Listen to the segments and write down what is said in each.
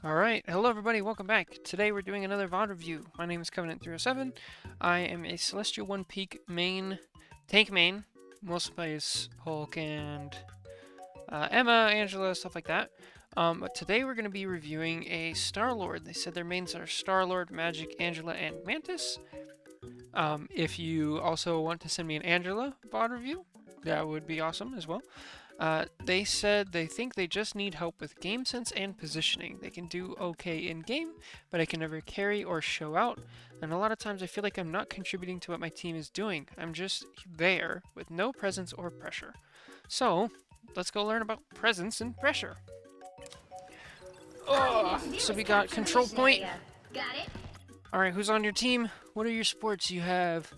Alright, hello everybody, welcome back. Today we're doing another VOD review. My name is Covenant307. I am a Celestial One Peak main, tank main. Most plays Hulk and Emma, Angela, stuff like that. But today we're going to be reviewing a Star-Lord. They said their mains are Star-Lord, Magic, Angela, and Mantis. If you also want to send me an Angela VOD review, that would be awesome as well. They said they think they just need help with game sense and positioning. They can do okay in game, but I can never carry or show out. And a lot of times I feel like I'm not contributing to what my team is doing. I'm just there with no presence or pressure. So, let's go learn about presence and pressure. So we got control point. Got it? Alright, who's on your team? What are your supports? You have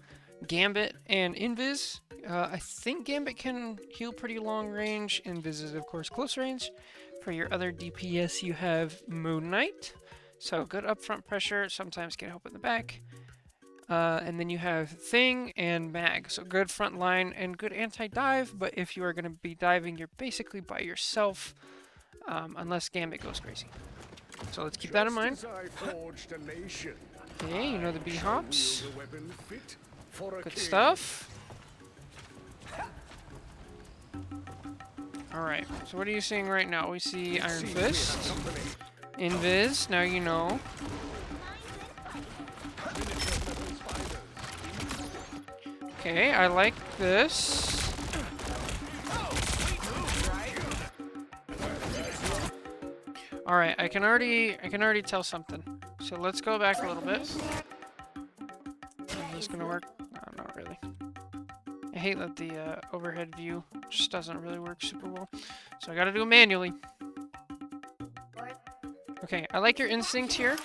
Gambit and Invis. I think Gambit can heal pretty long range. Invis is, of course, close range. For your other DPS, you have Moon Knight. So good upfront pressure, sometimes can help in the back. And then you have Thing and Mag. So good front line and good anti-dive, but if you are going to be diving, you're basically by yourself, unless Gambit goes crazy. So let's keep that in mind. Okay, you know the B-hops. Good stuff. Alright, so what are you seeing right now? We see Iron Fist, Invis, now you know. Okay, I like this. Alright, I can already tell something. So let's go back a little bit. Is this gonna work? No, not really. I hate that the overhead view just doesn't really work super well. So I gotta do it manually. Okay, I like your instinct here.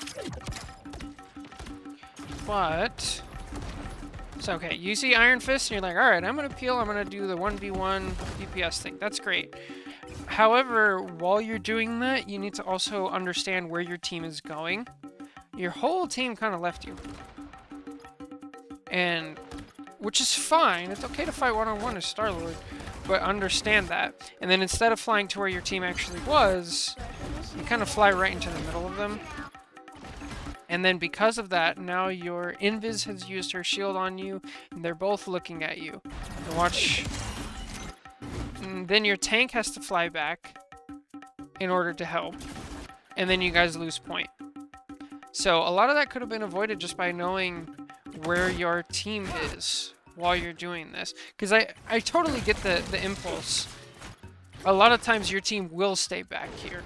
But... So, okay, you see Iron Fist and you're like, alright, I'm gonna peel, I'm gonna do the 1v1 DPS thing. That's great. However, while you're doing that, you need to also understand where your team is going. Your whole team kind of left you. And... which is fine. It's okay to fight one-on-one as Star-Lord, but understand that. And then instead of flying to where your team actually was, you kind of fly right into the middle of them. And then because of that, now your Invis has used her shield on you, and they're both looking at you. And watch. And then your tank has to fly back in order to help. And then you guys lose point. So a lot of that could have been avoided just by knowing where your team is while you're doing this. Because I totally get the impulse. A lot of times your team will stay back here.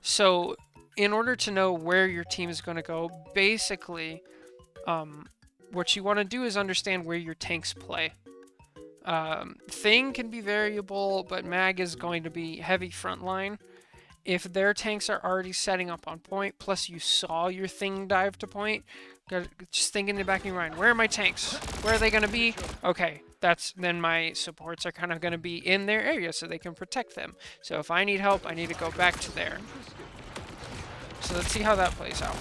So in order to know where your team is going to go, basically what you want to do is understand where your tanks play. Thing can be variable, but Mag is going to be heavy frontline. If their tanks are already setting up on point, plus you saw your Thing dive to point, just think in the back of your mind, where are my tanks? Where are they going to be? Okay, then my supports are kind of going to be in their area so they can protect them. So if I need help, I need to go back to there. So let's see how that plays out.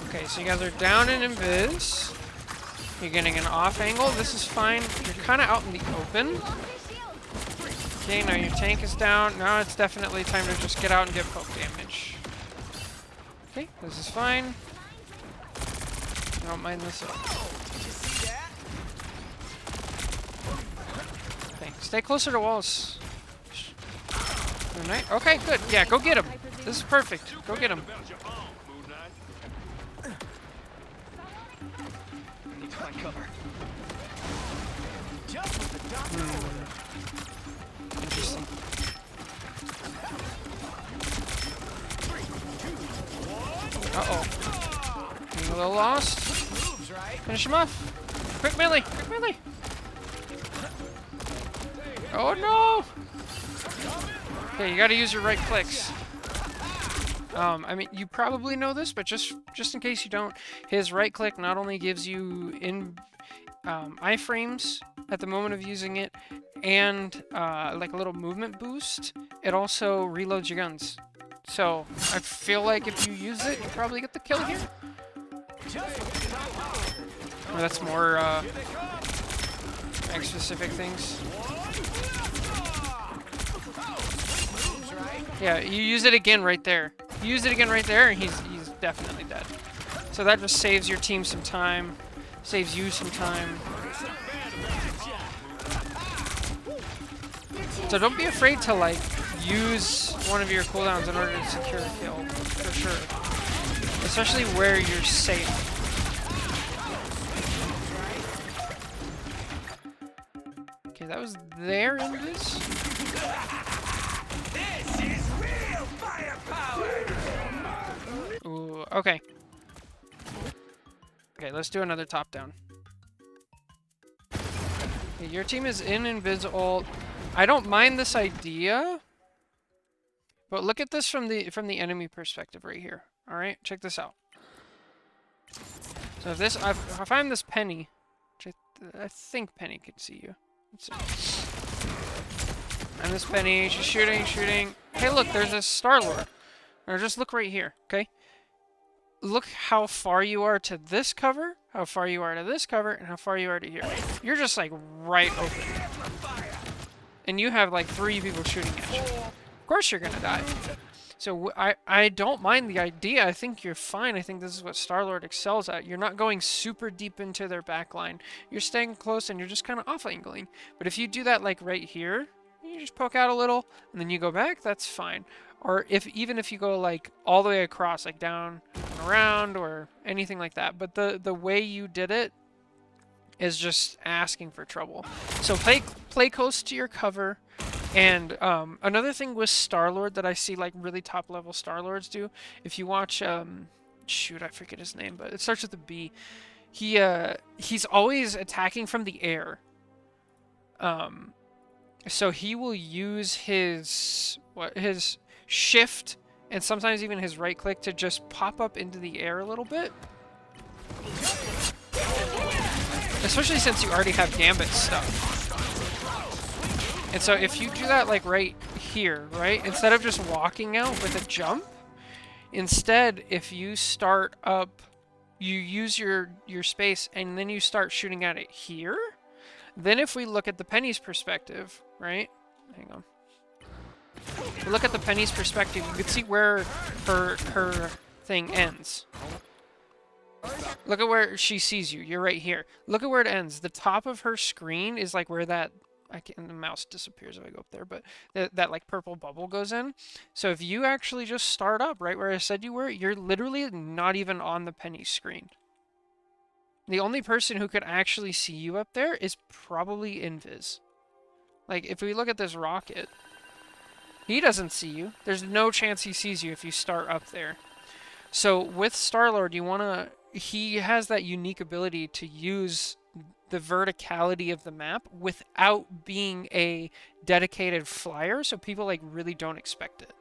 Okay, so you guys are down in Invis. You're getting an off angle. This is fine. You're kind of out in the open. Okay, now your tank is down. Now it's definitely time to just get out and get poke damage. Okay, this is fine. I don't mind this. Okay, stay closer to walls. Okay, good. Yeah, go get him. This is perfect. Go get him. Interesting. Uh-oh. Being a little lost. Finish him off. Quick melee. Quick melee. Oh, no. Okay, you gotta use your right clicks. I mean, you probably know this, but just in case you don't, his right click not only gives you iframes at the moment of using it, and like a little movement boost, it also reloads your guns. So I feel like if you use it, you probably get the kill here. Or that's more mag-specific things. Yeah, you use it again right there. You use it again right there, and he's definitely dead. So that just saves your team some time, saves you some time. So don't be afraid to like use one of your cooldowns in order to secure a kill, for sure. Especially where you're safe. Okay, that was their invis. This is real firepower. Ooh, okay. Okay, let's do another top down. Okay, your team is in invis ult. I don't mind this idea, but look at this from the enemy perspective right here. All right, check this out. So if I'm this Penny, which I think Penny could see you. Let's see. I'm this Penny. She's shooting. Hey, look, there's a Star-Lord. Now just look right here, okay? Look how far you are to this cover, how far you are to this cover, and how far you are to here. You're just like right open. And you have like 3 people shooting at you. Of course you're gonna die. So I don't mind the idea. I think you're fine. I think this is what Star-Lord excels at. You're not going super deep into their backline. You're staying close and you're just kind of off-angling. But if you do that like right here, you just poke out a little and then you go back, that's fine. Or even if you go like all the way across, like down and around or anything like that. But the way you did it is just asking for trouble. So play close to your cover. And another thing with Star-Lord that I see like really top level Star-Lords do, if you watch shoot, I forget his name, but it starts with a B. He's always attacking from the air. So he will use his shift and sometimes even his right click to just pop up into the air a little bit. Especially since you already have Gambit stuff. And so if you do that like right here, right? Instead of just walking out with a jump, instead if you start up, you use your space and then you start shooting at it here. Then if we look at the Penny's perspective, right? Hang on. If we look at the Penny's perspective, you can see where her thing ends. Look at where she sees you. You're right here. Look at where it ends. The top of her screen is like where that the mouse disappears if I go up there, but that like purple bubble goes in. So if you actually just start up right where I said you were, you're literally not even on the Penny screen. The only person who could actually see you up there is probably Invis. Like if we look at this rocket, he doesn't see you. There's no chance he sees you if you start up there. So with Star-Lord, he has that unique ability to use the verticality of the map without being a dedicated flyer, so people like really don't expect it.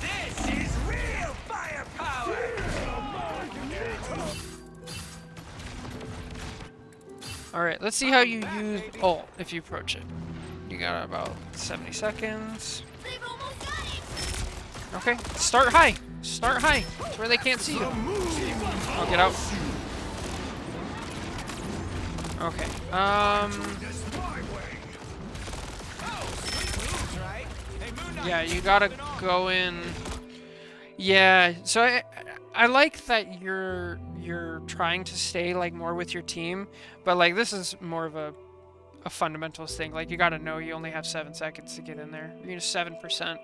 This is real firepower. Alright, let's see how you use ult if you approach it. You got about 70 seconds. Okay, start high. Start high. It's where they can't see you. I'll get out. Okay. Yeah, you gotta go in. Yeah, so I like that you're trying to stay like more with your team, but like this is more of a fundamentals thing. Like you gotta know you only have 7 seconds to get in there. You're 7%.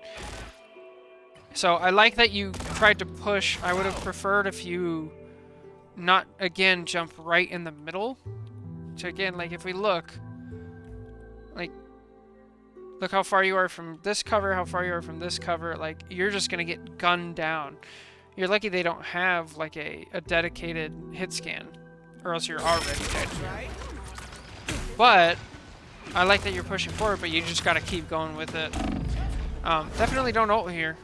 So I like that you tried to push. I would have preferred if you not again jump right in the middle. So again, like if we look how far you are from this cover, how far you are from this cover, like you're just gonna get gunned down. You're lucky they don't have like a dedicated hit scan, or else you're already dead here. But I like that you're pushing forward, but you just gotta keep going with it. Definitely don't ult here.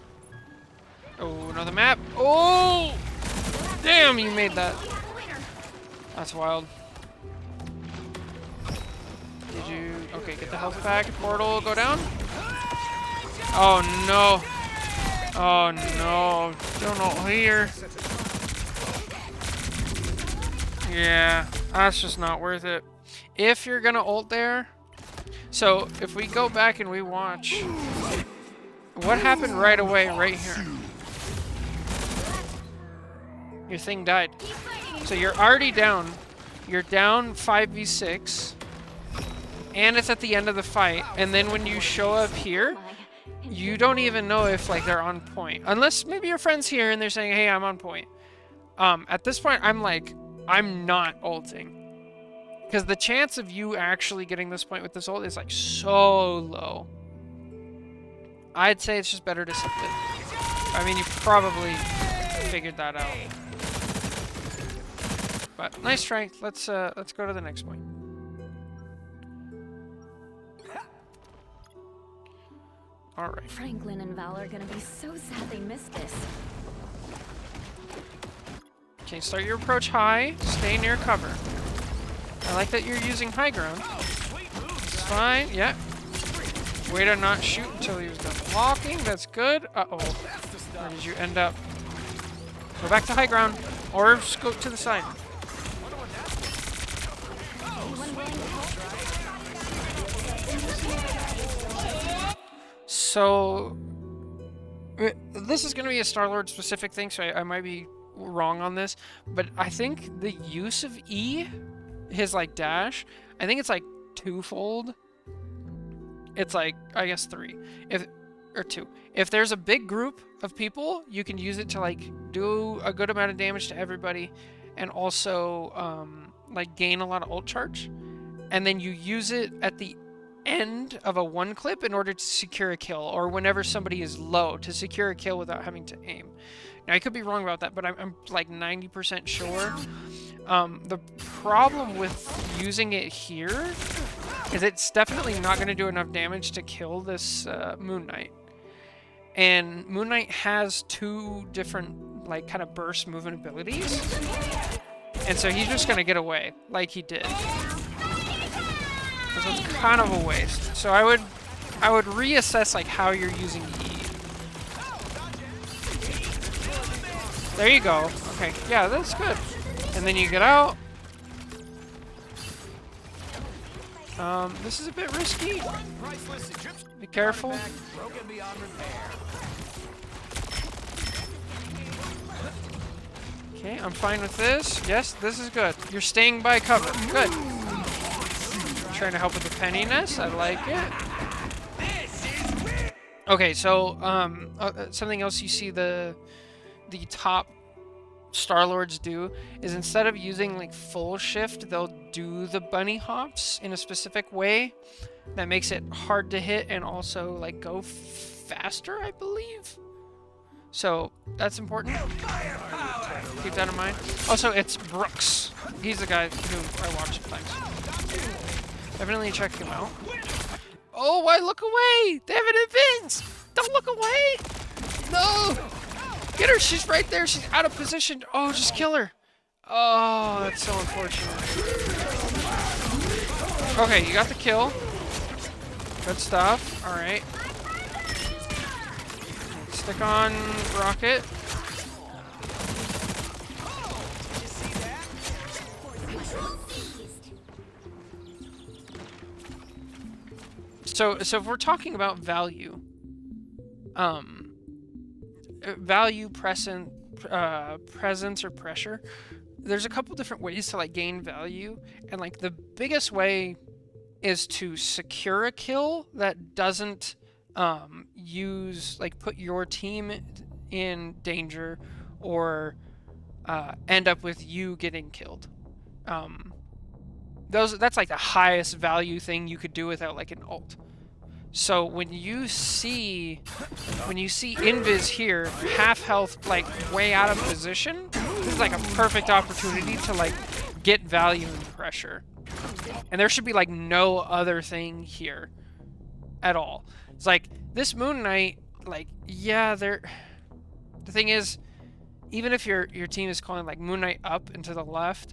Oh, another map. Oh! Damn, you made that. That's wild. Did you... Okay, get the health pack. Portal, go down. Oh, no. Oh, no. Don't ult here. Yeah, that's just not worth it. If you're gonna ult there, so if we go back and we watch, what happened right away, right here? Your thing died. So you're already down. You're down 5v6. And it's at the end of the fight. And then when you show up here, you don't even know if like they're on point. Unless maybe your friend's here and they're saying, hey, I'm on point. At this point, I'm like, I'm not ulting. Because the chance of you actually getting this point with this ult is like so low. I'd say it's just better to sip it. I mean, you probably figured that out. But nice try. Let's go to the next point. All right. Franklin and Val are gonna be so sad they missed this. Okay, start your approach high. Stay near cover. I like that you're using high ground. It's fine. Yeah. Way to not shoot until he was done blocking. That's good. Uh-oh. Where did you end up? Go back to high ground. Or scope to the side. So, this is going to be a Star-Lord specific thing, so I might be wrong on this, but I think the use of E, his like dash, I think it's like twofold. It's like, I guess 3, or 2. If there's a big group of people, you can use it to like do a good amount of damage to everybody, and also like gain a lot of ult charge, and then you use it at the end of a 1 clip in order to secure a kill, or whenever somebody is low to secure a kill without having to aim. Now I could be wrong about that, but I'm like 90% sure. The problem with using it here is it's definitely not going to do enough damage to kill this Moon Knight. And Moon Knight has 2 different like kind of burst movement abilities, and so he's just going to get away like he did. So it's kind of a waste. So I would reassess like how you're using E. There you go. Okay, yeah, that's good. And then you get out. This is a bit risky. Be careful. Okay, I'm fine with this. Yes, this is good. You're staying by cover. Good. Trying to help with the penniness. I like it. Okay, so something else you see the top Star-Lords do is instead of using like full shift, they'll do the bunny hops in a specific way that makes it hard to hit and also like go faster, I believe. So that's important. Keep that in mind. Also, it's Brooks. He's the guy who I watch sometimes. Definitely check him out. Oh, why look away? They have it in Vince! Don't look away! No! Get her! She's right there! She's out of position! Oh, just kill her! Oh, that's so unfortunate. Okay, you got the kill. Good stuff. Alright. Stick on Rocket. So if we're talking about value, presence or pressure, there's a couple different ways to like gain value, and like the biggest way is to secure a kill that doesn't put your team in danger or end up with you getting killed. That's like the highest value thing you could do without like an ult. So when you see Invis here, half health, like way out of position, this is like a perfect opportunity to like get value and pressure. And there should be like no other thing here at all. It's like this Moon Knight, like, yeah, the thing is, even if your team is calling like Moon Knight up and to the left,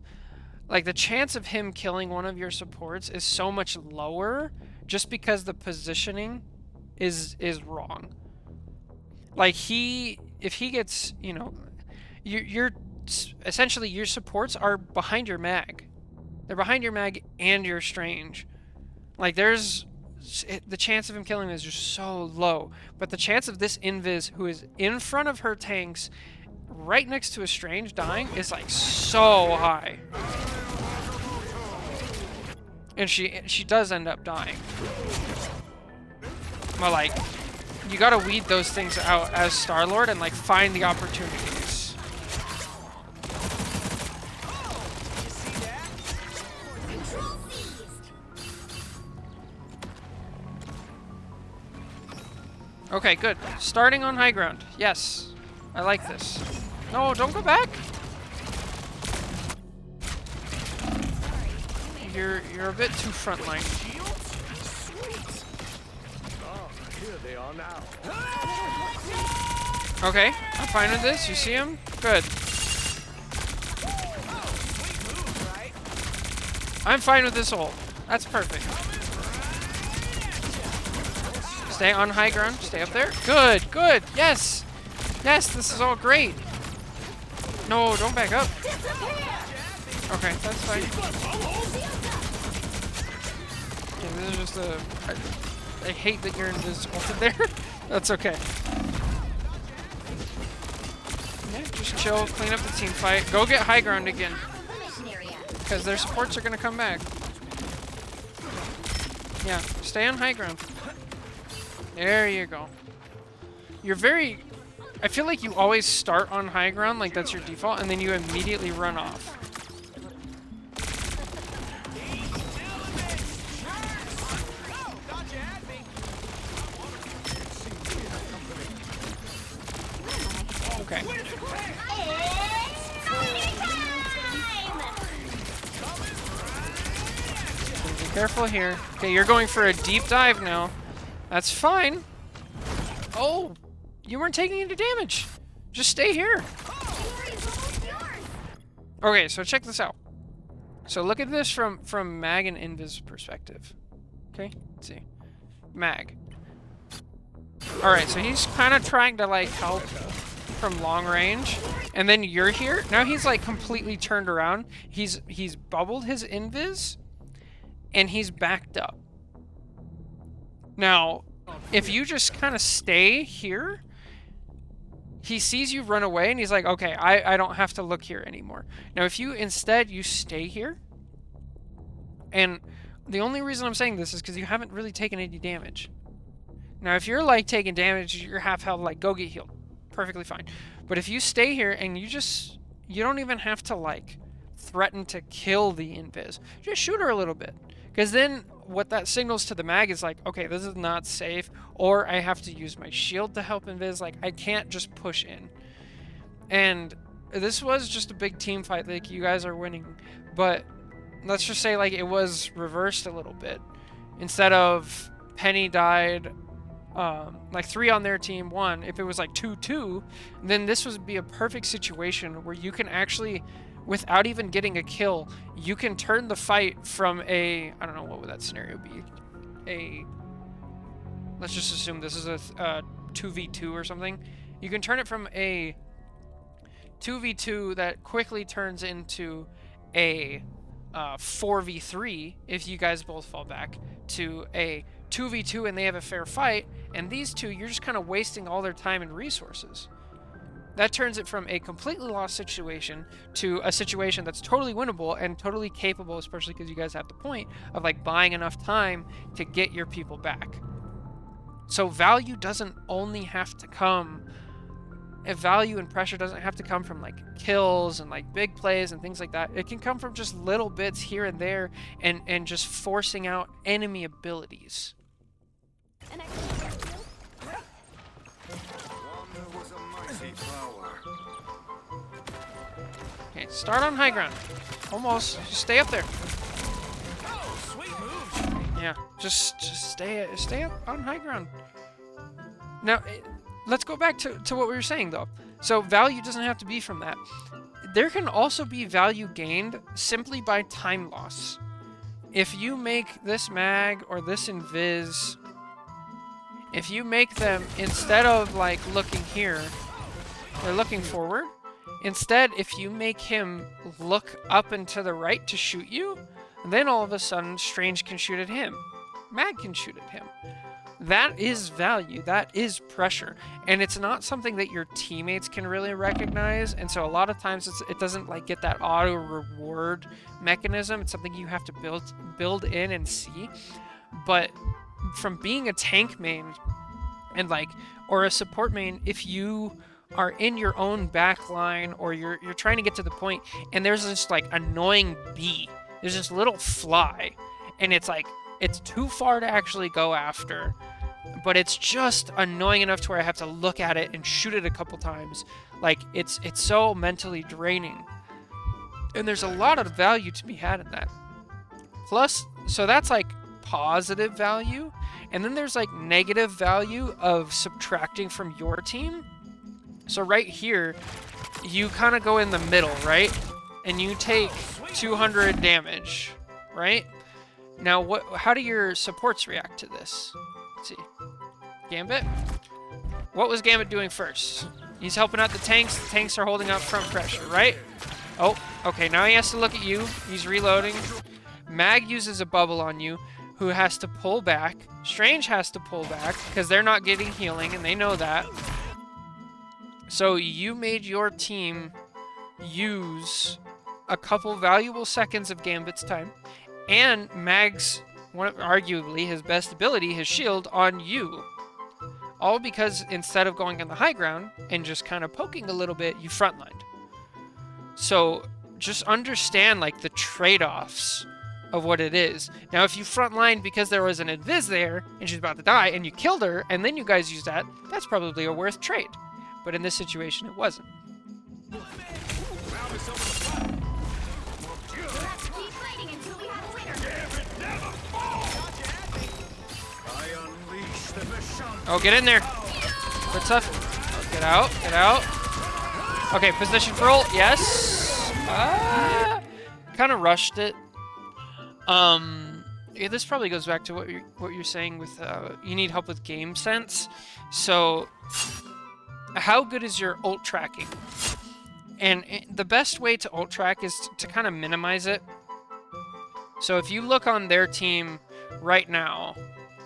like the chance of him killing one of your supports is so much lower just because the positioning is wrong. Like if he gets, you know, your essentially your supports are behind your mag. They're behind your mag and your Strange. Like, there's... the chance of him killing is just so low. But the chance of this Invis, who is in front of her tanks, right next to a Strange dying, is, like, so high. And she does end up dying. But, like, you gotta weed those things out as Star-Lord and, like, find the opportunities. Okay, good. Starting on high ground. Yes. I like this. No, don't go back. You're a bit too frontline. Here they are now. Okay, I'm fine with this. You see him? Good. I'm fine with this ult. That's perfect. Stay on high ground. Stay up there. Good, good. Yes. Yes, this is all great. No, don't back up. Okay, that's fine. Okay, this is just a... I hate that you're invisible there. That's okay. Yeah, just chill, clean up the team fight. Go get high ground again. Because their supports are going to come back. Yeah, stay on high ground. There you go. You're very... I feel like you always start on high ground, like that's your default, and then you immediately run off. Okay. Be careful here. Okay, you're going for a deep dive now. That's fine. Oh, you weren't taking any damage. Just stay here. Okay, so check this out. So look at this from Mag and Invis perspective. Okay, let's see. Mag. Alright, so he's kind of trying to, like, help from long range. And then you're here. Now he's, like, completely turned around. He's bubbled his Invis. And he's backed up. Now, if you just kind of stay here, he sees you run away and he's like, okay, I don't have to look here anymore. Now, if you instead, you stay here, and the only reason I'm saying this is because you haven't really taken any damage. Now, if you're like taking damage, you're half health, like go get healed. Perfectly fine. But if you stay here and you don't even have to like threaten to kill the Invis. Just shoot her a little bit. Because then what that signals to the mag is like, okay, this is not safe, or I have to use my shield to help Invis. Like, I can't just push in. And this was just a big team fight. Like, you guys are winning. But let's just say, like, it was reversed a little bit. Instead of Penny died, like 3 on their team, 1. If it was like 2-2, then this would be a perfect situation where you can actually... without even getting a kill, you can turn the fight from a... I don't know, what would that scenario be? Let's just assume this is a 2v2 or something. You can turn it from a 2v2 that quickly turns into a 4v3 if you guys both fall back, to a 2v2 and they have a fair fight, and these two, you're just kind of wasting all their time and resources. That turns it from a completely lost situation to a situation that's totally winnable and totally capable, especially because you guys have the point of like buying enough time to get your people back. So value doesn't only have to come, value and pressure doesn't have to come from like kills and like big plays and things like that. It can come from just little bits here and there and just forcing out enemy abilities. Okay, start on high ground. Almost. Just stay up there. Yeah, just stay up on high ground. Now, let's go back to what we were saying, though. So value doesn't have to be from that. There can also be value gained simply by time loss. If you make this mag or this invis, if you make them, instead of like looking here, they're looking forward. Instead, if you make him look up and to the right to shoot you, then all of a sudden Strange can shoot at him. Mag can shoot at him. That is value. That is pressure. And it's not something that your teammates can really recognize. And so a lot of times it doesn't like get that auto reward mechanism. It's something you have to build in and see. But from being a tank main and or a support main, if you are in your own back line or you're trying to get to the point and there's this annoying bee, there's this little fly, and it's too far to actually go after, but it's just annoying enough to where I have to look at it and shoot it a couple times. It's so mentally draining. And there's a lot of value to be had in that. Plus, so that's positive value, and then there's negative value of subtracting from your team. So right here, you kind of go in the middle, right? And you take 200 damage, right? Now, how do your supports react to this? Let's see. Gambit? What was Gambit doing first? He's helping out the tanks. The tanks are holding up front pressure, right? Oh, okay, now he has to look at you. He's reloading. Mag uses a bubble on you, who has to pull back. Strange has to pull back, because they're not getting healing, and they know that. So you made your team use a couple valuable seconds of Gambit's time, and Mag's, arguably his best ability, his shield, on you. All because instead of going on the high ground and just kind of poking a little bit, you frontlined. So just understand the trade-offs of what it is. Now, if you frontlined because there was an invis there and she's about to die and you killed her and then you guys used that, that's probably a worth trade. But in this situation, it wasn't. Oh, get in there. Good stuff. Oh, get out. Get out. Okay, position for ult. Yes. Kind of rushed it. Yeah, this probably goes back to what you're saying with you need help with game sense. So, how good is your ult tracking? And the best way to ult track is to kind of minimize it. So if you look on their team right now,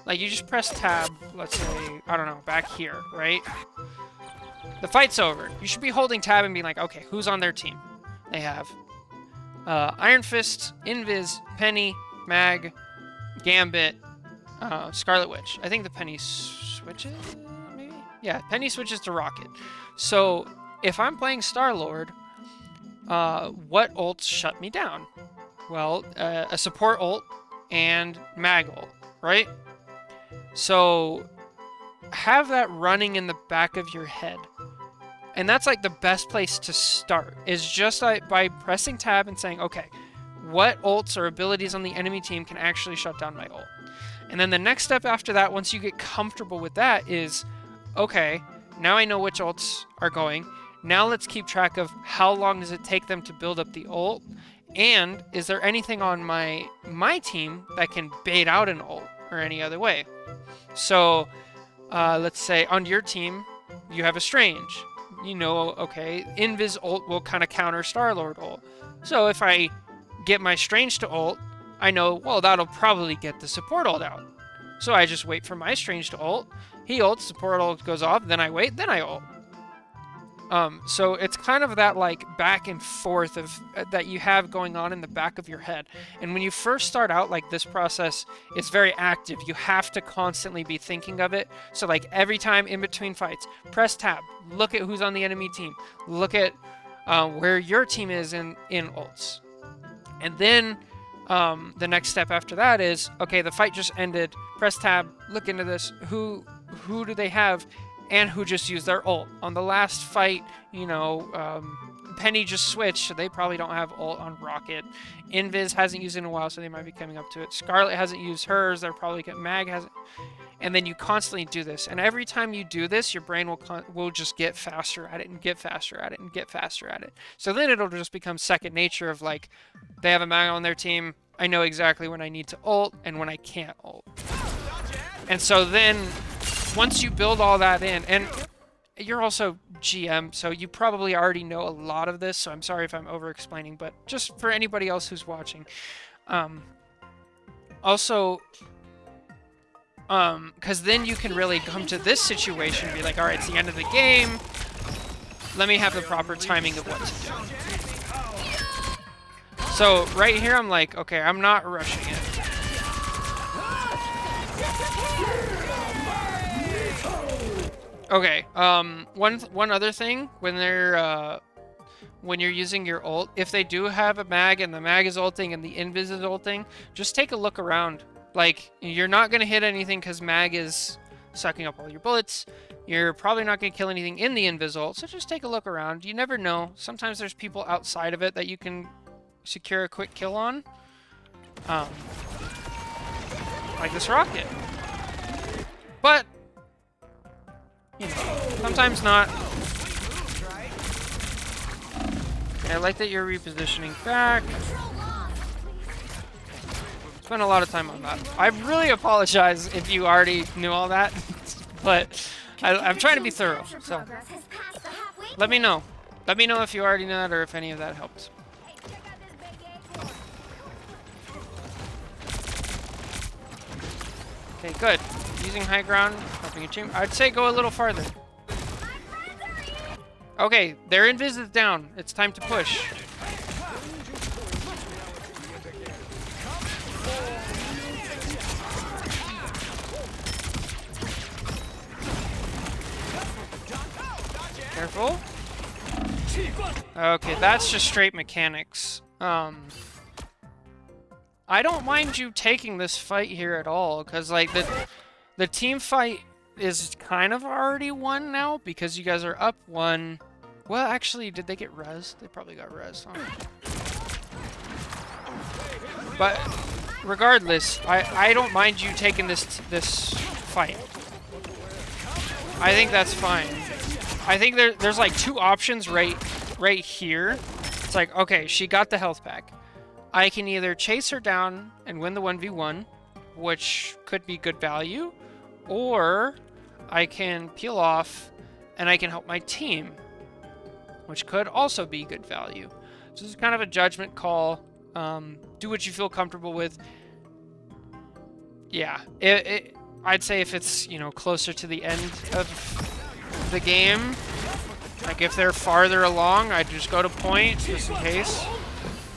you just press tab, let's say, I don't know, back here, right? The fight's over. You should be holding tab and being like, okay, who's on their team? They have Iron Fist, Invis, Penny, Mag, Gambit, Scarlet Witch. I think the Penny switches, maybe? Yeah, Penny switches to Rocket. So if I'm playing Star-Lord, what ults shut me down? Well, a support ult and Mag ult, right? So have that running in the back of your head. And that's the best place to start, is just by pressing tab and saying, okay, what ults or abilities on the enemy team can actually shut down my ult? And then the next step after that, once you get comfortable with that, is, okay, now I know which ults are going. Now let's keep track of how long does it take them to build up the ult, and is there anything on my team that can bait out an ult or any other way? So let's say on your team, you have a Strange. You know, okay, Invis ult will kind of counter Star-Lord ult. So if I get my Strange to ult, I know, well, that'll probably get the support ult out. So I just wait for my Strange to ult. He ults, support ult goes off, then I wait, then I ult. So it's kind of that back and forth of that you have going on in the back of your head. And when you first start out, this process is very active. You have to constantly be thinking of it. So every time in between fights, press tab, look at who's on the enemy team, look at where your team is in ults. And then the next step after that is, okay, the fight just ended, press tab, look into this, who do they have? And who just used their ult. On the last fight, Penny just switched, so they probably don't have ult on Rocket. Invis hasn't used it in a while, so they might be coming up to it. Scarlet hasn't used hers, they're probably Mag hasn't. And then you constantly do this. And every time you do this, your brain will just get faster at it and get faster at it and get faster at it. So then it'll just become second nature of they have a Mag on their team, I know exactly when I need to ult and when I can't ult. And so then, once you build all that in, and you're also GM, so you probably already know a lot of this, so I'm sorry if I'm over-explaining, but just for anybody else who's watching. Also, because then you can really come to this situation and be like, all right, it's the end of the game. Let me have the proper timing of what to do. So right here, I'm like, okay, I'm not rushing it. Okay, one other thing, when you're using your ult, if they do have a mag and the mag is ulting and the invis is ulting, just take a look around. Like, you're not going to hit anything because mag is sucking up all your bullets. You're probably not going to kill anything in the invis ult, so just take a look around. You never know. Sometimes there's people outside of it that you can secure a quick kill on. Like this rocket. But, you know, sometimes not. Okay, I like that you're repositioning back. Spent a lot of time on that. I really apologize if you already knew all that, but I'm trying to be thorough, so let me know. Let me know if you already know that or if any of that helped. Okay, good. Using high ground, helping a team. I'd say go a little farther. Okay, their invis is down. It's time to push. Careful. Okay, that's just straight mechanics. I don't mind you taking this fight here at all, because like the team fight is kind of already won now because you guys are up 1. Well, actually, did they get res? They probably got res, huh? But regardless, I don't mind you taking this fight. I think that's fine. I think there's like 2 options right here. It's like, okay, she got the health pack. I can either chase her down and win the 1v1, which could be good value, or I can peel off and I can help my team, which could also be good value. So this is kind of a judgment call. Do what you feel comfortable with. Yeah, I'd say if it's, you know, closer to the end of the game, like if they're farther along, I'd just go to point just in case.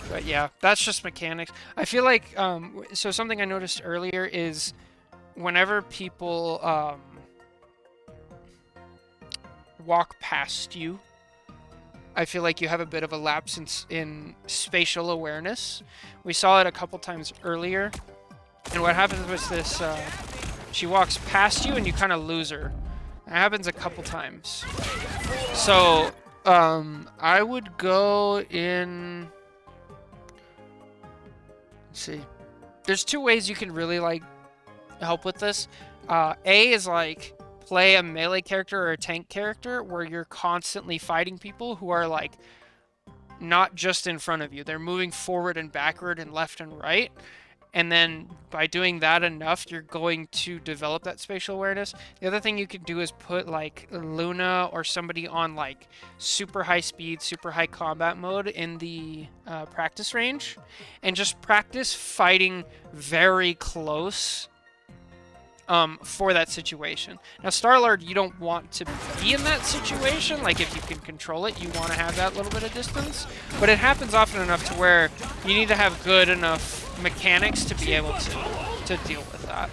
But yeah, that's just mechanics. I feel like, so something I noticed earlier is whenever people walk past you, I feel like you have a bit of a lapse in spatial awareness. We saw it a couple times earlier. And what happens with this, she walks past you and you kind of lose her. It happens a couple times. So, I would go in... Let's see. There's 2 ways you can really, like, help with this. A is, like, play a melee character or a tank character where you're constantly fighting people who are, like, not just in front of you. They're moving forward and backward and left and right. And then by doing that enough, you're going to develop that spatial awareness. The other thing you could do is put like Luna or somebody on like super high speed, super high combat mode in the practice range and just practice fighting very close for that situation. Now, Star-Lord, you don't want to be in that situation. Like, if you can control it, you want to have that little bit of distance. But it happens often enough to where you need to have good enough mechanics to be able to deal with that.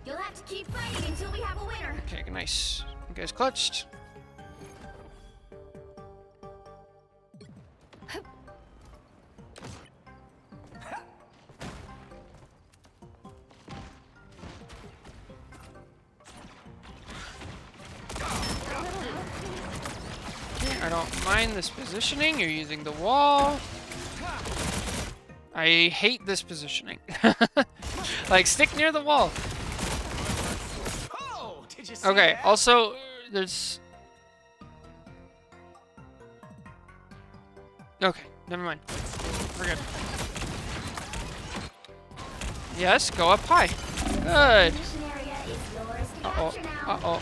You'll have to keep fighting until we have a winner. Okay, nice. You guys clutched. I don't mind this positioning. You're using the wall. I hate this positioning. Like, stick near the wall. Oh, did you see Okay, that? also, there's... Okay, never mind. We're good. Yes, go up high. Good. Mission area is yours to Uh-oh. capture now. Uh-oh.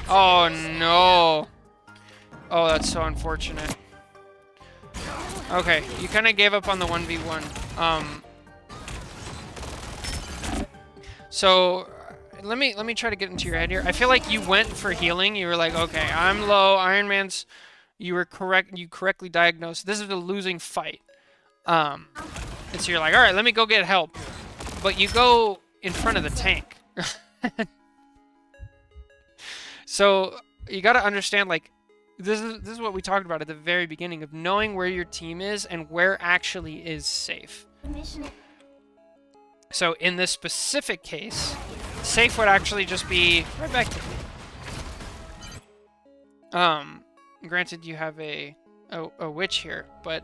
Oh, no. Oh, that's so unfortunate. Okay, you kind of gave up on the 1v1. So let me try to get into your head here. I feel like you went for healing. You were like, okay, I'm low. Iron Man's. You were correct. You correctly diagnosed. This is a losing fight. And so you're like, all right, let me go get help. But you go in front of the tank. So you got to understand, like, this is what we talked about at the very beginning of knowing where your team is and where actually is safe. Mission. So in this specific case, safe would actually just be right back to me. Granted, you have a witch here, but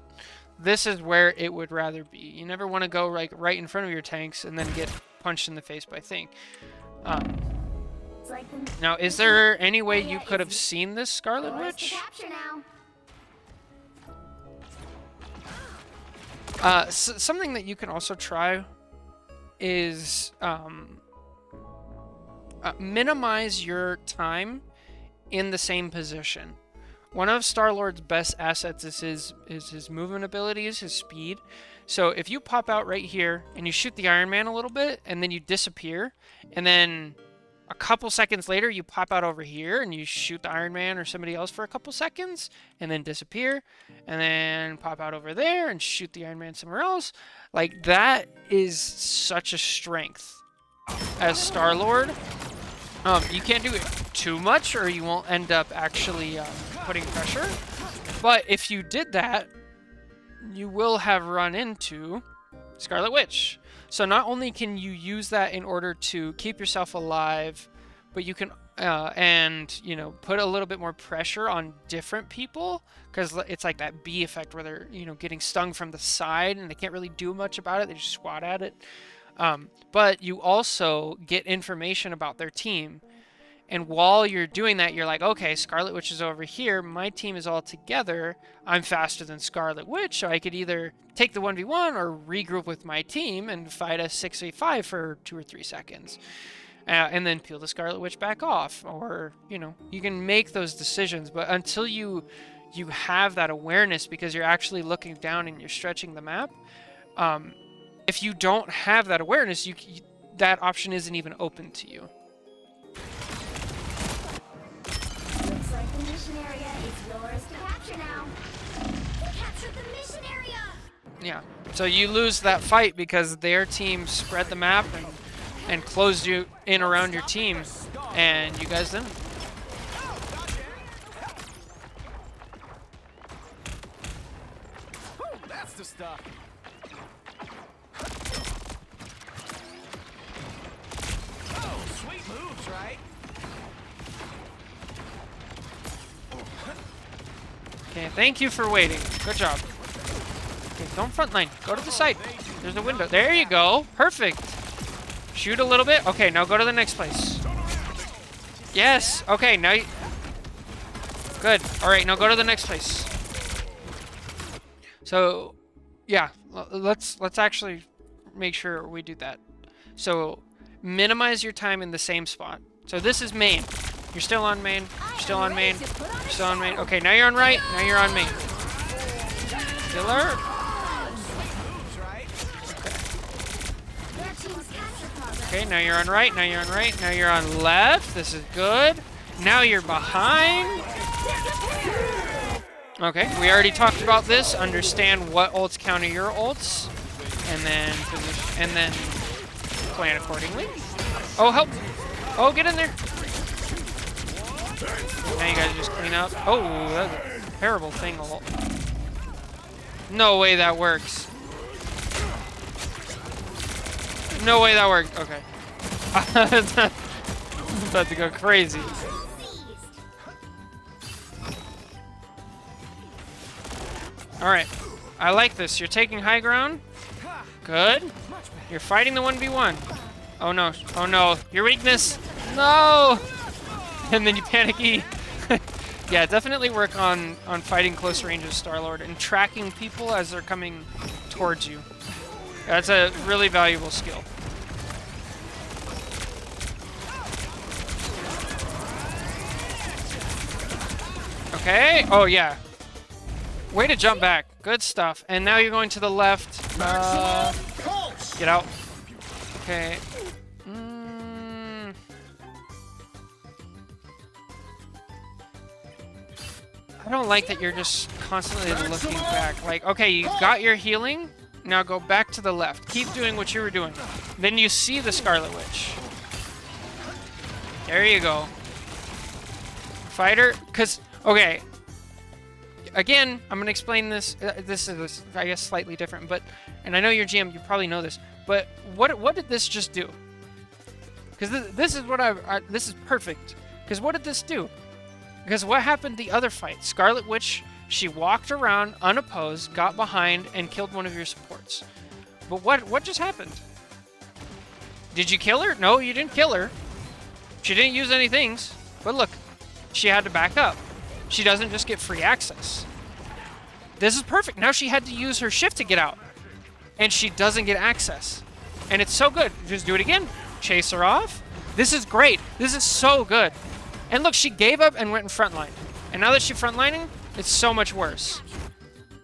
this is where it would rather be. You never want to go like right in front of your tanks and then get punched in the face by Thing. It's like the Now, is there any way you could have seen this Scarlet yours to Witch? capture now. Something that you can also try is minimize your time in the same position. One of Star-Lord's best assets is his movement abilities, his speed. So if you pop out right here and you shoot the Iron Man a little bit and then you disappear, and then a couple seconds later you pop out over here and you shoot the Iron Man or somebody else for a couple seconds and then disappear, and then pop out over there and shoot the Iron Man somewhere else, like that is such a strength as Star-Lord. You can't do it too much or you won't end up actually putting pressure. But if you did that, you will have run into Scarlet Witch. So not only can you use that in order to keep yourself alive, but you can, and, you know, put a little bit more pressure on different people, because it's like that bee effect where they're, you know, getting stung from the side and they can't really do much about it. They just swat at it. But you also get information about their team. And while you're doing that, you're like, okay, Scarlet Witch is over here. My team is all together. I'm faster than Scarlet Witch, so I could either take the 1v1 or regroup with my team and fight a 6v5 for 2 or 3 seconds. And then peel the Scarlet Witch back off. Or, you know, you can make those decisions. But until you have that awareness, because you're actually looking down and you're stretching the map, if you don't have that awareness, that option isn't even open to you. Looks like the mission area is yours to capture now. Capture the mission area. Yeah. So you lose that fight because their team spread the map and closed you in around your team, and you guys didn't. That's the stuff. Oh, sweet moves, right? Okay, thank you for waiting. Good job. Okay, don't frontline. Go to the side. There's a window. There you go. Perfect. Shoot a little bit. Okay, now go to the next place. Yes. Okay, now you... Good. All right, now go to the next place. So, yeah, let's actually make sure we do that. So, minimize your time in the same spot. So this is main. You're still on main. You're still on main. You're still on main. Okay, now you're on right. Now you're on main. Killer. Okay, now you're on right. Now you're on right. Now you're on left. This is good. Now you're behind. Okay, we already talked about this. Understand what ults counter your ults, and then position, and then plan accordingly. Oh, help! Oh, get in there! Now you guys just clean up. Oh, that's a terrible thing. No way that works. No way that worked. Okay. About to go crazy. Alright. I like this. You're taking high ground. Good. You're fighting the 1v1. Oh no. Oh no. Your weakness. No! And then you panicky. Yeah, definitely work on fighting close range of Star-Lord and tracking people as they're coming towards you. That's a really valuable skill. Okay. Oh, yeah. Way to jump back. Good stuff. And now you're going to the left. Get out. Okay. I don't like that you're just constantly looking back. Like, okay, you got your healing. Now go back to the left. Keep doing what you were doing. Then you see the Scarlet Witch. There you go. Fighter. Because, okay. Again, I'm going to explain this. This is, I guess, slightly different. But, and I know you're GM, you probably know this. But what did this just do? Because this is what this is perfect. Because what did this do? Because what happened the other fight? Scarlet Witch, she walked around unopposed, got behind, and killed one of your supports. But what just happened? Did you kill her? No, you didn't kill her. She didn't use any things. But look, she had to back up. She doesn't just get free access. This is perfect. Now she had to use her shift to get out. And she doesn't get access. And it's so good. Just do it again. Chase her off. This is great. This is so good. And look, she gave up and went in frontline. And now that she's frontlining, it's so much worse.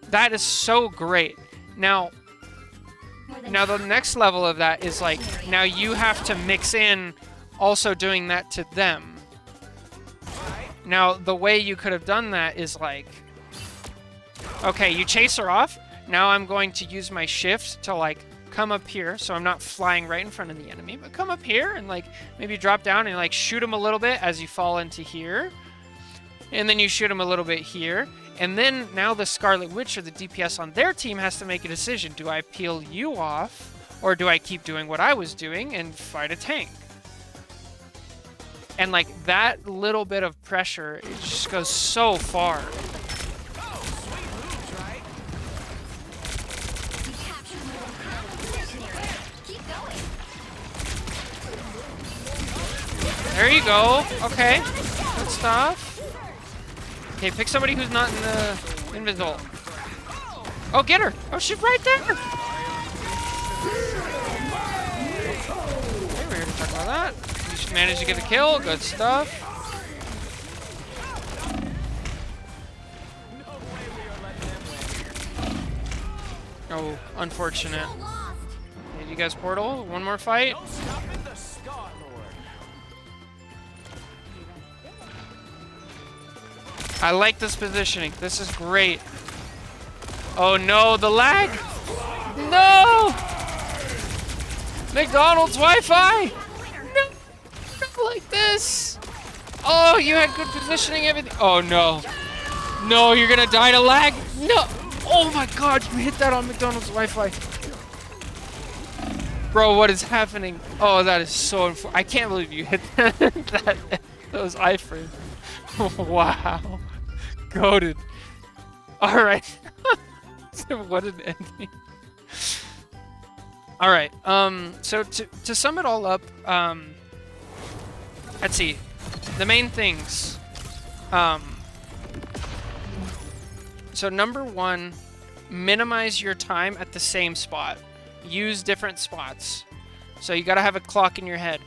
That is so great. Now the next level of that is like, now you have to mix in also doing that to them. Now, the way you could have done that is like, okay, you chase her off. Now I'm going to use my shift to like come up here, so I'm not flying right in front of the enemy, but come up here and like maybe drop down and like shoot him a little bit as you fall into here. And then you shoot him a little bit here. And then now the Scarlet Witch or the DPS on their team has to make a decision. Do I peel you off or do I keep doing what I was doing and fight a tank? And like that little bit of pressure, it just goes so far. There you go. Okay. Good stuff. Okay, pick somebody who's not in the invisible. Oh, get her. Oh, she's right there. Okay, we're here to talk about that. You just managed to get a kill. Good stuff. Oh, unfortunate. Okay, you guys portal. One more fight. I like this positioning. This is great. Oh no, the lag! No! McDonald's Wi-Fi! No! Not like this! Oh, you had good positioning, everything. Oh no. No, you're gonna die to lag? No! Oh my god, you hit that on McDonald's Wi-Fi. Bro, what is happening? Oh, that is so I can't believe you hit those iframes. Wow. Goated. Alright. What an ending. Alright, so to sum it all up, let's see. The main things. So number one, minimize your time at the same spot. Use different spots. So you gotta have a clock in your head.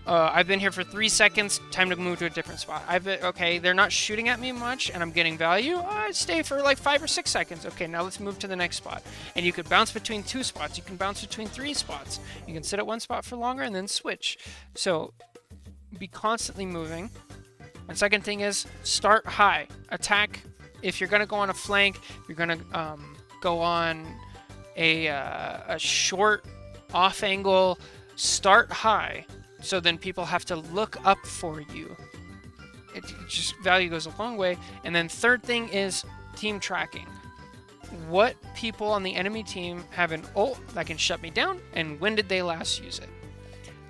I've been here for 3 seconds, time to move to a different spot. Okay, they're not shooting at me much, and I'm getting value. I stay for like 5 or 6 seconds. Okay, now let's move to the next spot. And you could bounce between 2 spots. You can bounce between 3 spots. You can sit at one spot for longer and then switch. So, be constantly moving. And second thing is, start high. Attack. If you're going to go on a flank, you're going to go on a short off angle, start high. So then people have to look up for you. It just value goes a long way. And then third thing is team tracking. What people on the enemy team have an ult that can shut me down, and when did they last use it?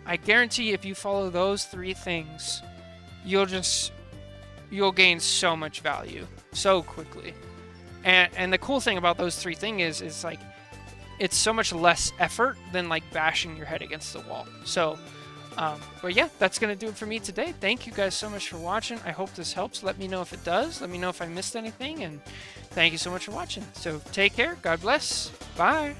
I guarantee if you follow those 3 things, you'll gain so much value so quickly. And the cool thing about those 3 things is like it's so much less effort than like bashing your head against the wall. So but yeah, that's going to do it for me today. Thank you guys so much for watching. I hope this helps. Let me know if it does. Let me know if I missed anything. And thank you so much for watching. So take care. God bless. Bye.